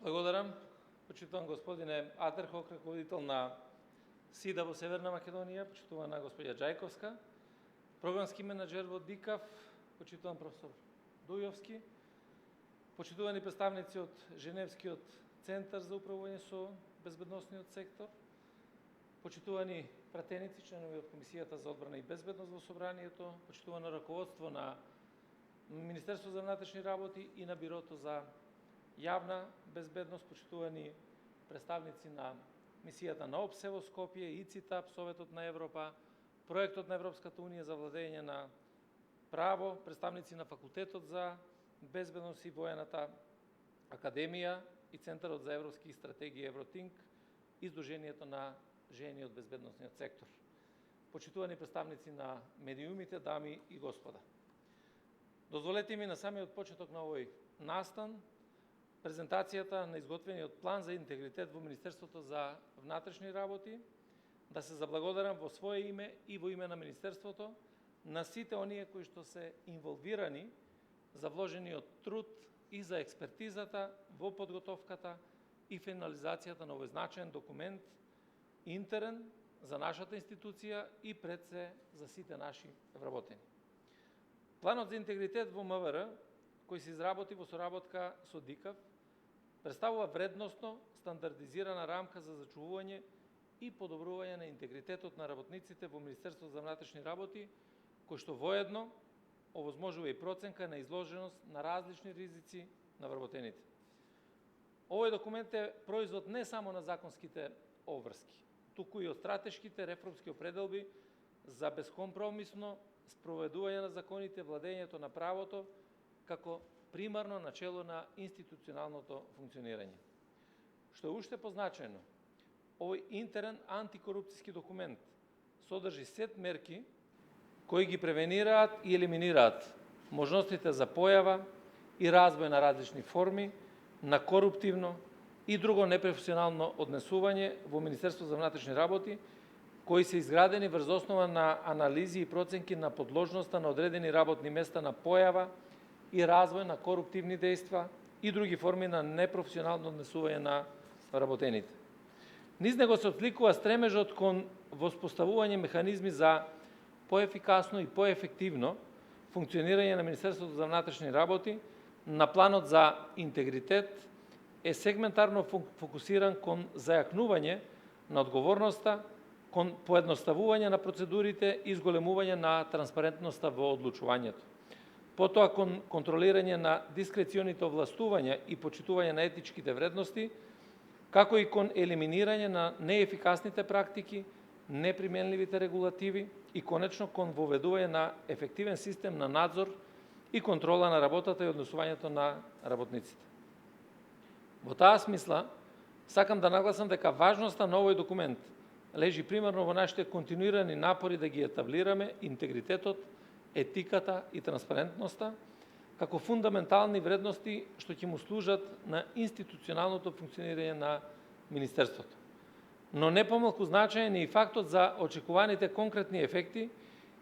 Благодарам. Почитуван господине Атерхок, раководител на СИДА во Северна Македонија, почитувана господја Джајковска, програмски менаџер во ДИКАФ, почитуван професор Дујовски, почитувани представници од Женевскиот центар за управување со безбедносниот сектор, почитувани пратеници, членови од Комисијата за одбрана и безбедност во Собранието, почитувано раководство на Министерство за внатрешни работи и на Бирото за јавна безбедност, почитувани представници на мисијата на ОПСЕ во Скопје, ИЦИТАП, Советот на Европа, проектот на Европската унија за владење на право, представници на Факултетот за безбедност и воената академија и Центарот за европски стратегии Евротинк и Сдруженијето на жени од безбедносниот сектор. Почитувани представници на медиумите, дами и господа. Дозволете ми на самиот почеток на овој настан презентацијата на изготвениот план за интегритет во Министерството за внатрешни работи, да се заблагодарам во свое име и во име на Министерството на сите оние кои што се инволвирани за вложениот труд и за експертизата во подготовката и финализацијата на овој значаен документ, интерен за нашата институција и пред се за сите наши вработени. Планот за интегритет во МВР, кој се изработи во соработка со ДИКАФ, представува вредносно стандардизирана рамка за зачувување и подобрување на интегритетот на работниците во Министерството за внатрешни работи, кој што воедно овозможува и проценка на изложеност на различни ризици на вработените. Овој документ е производ не само на законските обврски, туку и од стратешките реформски определби за безкомпромисно спроведување на законите, владењето на правото, како примарно начело на институционалното функционирање. Што е уште позначено, овој интерен антикорупцијски документ содржи сет мерки кои ги превенираат и елиминираат можностите за појава и развој на различни форми на коруптивно и друго непрофесионално однесување во Министерство за внатрешни работи, кои се изградени врз основа на анализи и проценки на подложноста на одредени работни места на појава и развој на коруптивни дејства и други форми на непрофесионално однесување на работените. Низ него се отсликува стремежот кон воспоставување механизми за поефикасно и поефективно функционирање на Министерството за внатрешни работи. На планот за интегритет е сегментарно фокусиран кон зајакнување на одговорноста, кон поедноставување на процедурите и изголемување на транспарентноста во одлучувањето. Потоа кон контролирање на дискреционите овластувања и почитување на етичките вредности, како и кон елиминирање на неефикасните практики, неприменливите регулативи и конечно кон воведување на ефективен систем на надзор и контрола на работата и однесувањето на работниците. Во таа смисла, сакам да нагласам дека важноста на овој документ лежи примерно во нашите континуирани напори да ги етаблираме интегритетот, етиката и транспарентноста како фундаментални вредности што ќе му служат на институционалното функционирање на Министерството. Но не помалку значаен е и фактот за очекуваните конкретни ефекти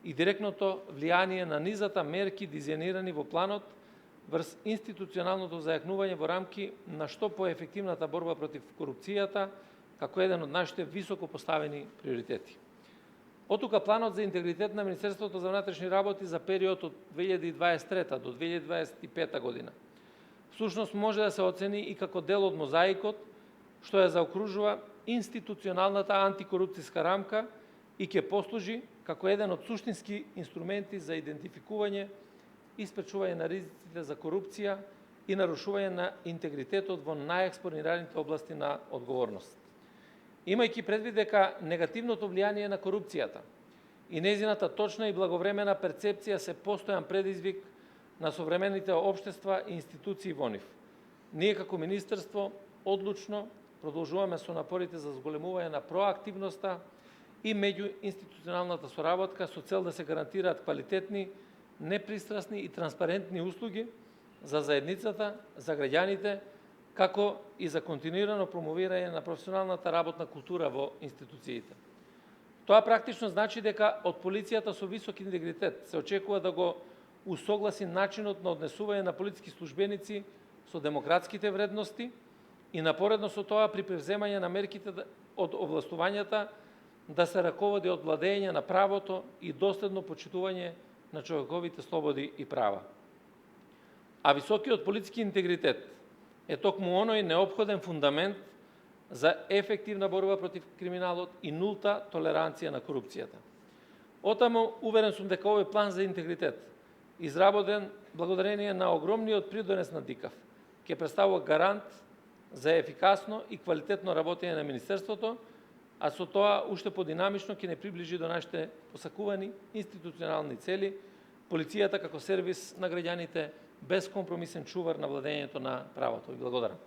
и директното влијание на низата мерки дизајнирани во планот врз институционалното зајакнување во рамки на што поефективната борба против корупцијата како еден од нашите високо поставени приоритети. Отука планот за интегритет на Министерството за внатрешни работи за период од 2023 до 2025 година всушност може да се оцени и како дел од мозаикот што ја заокружува институционалната антикорупцијска рамка и ќе послужи како еден од суштински инструменти за идентификување и спречување на ризиците за корупција и нарушување на интегритетот во најекспонираните области на одговорност. Имајќи предвид дека негативното влијание на корупцијата и нејзината точна и благовремена перцепција се постојан предизвик на современите општества и институции во нив. Ние како Министерство одлучно продолжуваме со напорите за зголемување на проактивноста и меѓуинституционалната соработка со цел да се гарантираат квалитетни, непристрасни и транспарентни услуги за заедницата, за граѓаните, како и за континуирано промовирање на професионалната работна култура во институциите. Тоа практично значи дека од полицијата со висок интегритет се очекува да го усогласи начинот на однесување на полициски службеници со демократските вредности и напоредно со тоа при превземање на мерките од овластувањата да се раководи од владење на правото и доследно почитување на човековите слободи и права. А високиот политички интегритет е токму оној неопходен фундамент за ефективна борба против криминалот и нулта толеранција на корупцијата. Отамо, уверен сум дека овој план за интегритет, изработен благодарение на огромниот придонес на ДИКАФ, ќе представува гарант за ефикасно и квалитетно работење на Министерството, а со тоа уште подинамично ќе не приближи до нашите посакувани институционални цели, полицијата како сервис на граѓаните, безкомпромисен чувар на владењето на правото. Ви благодарам.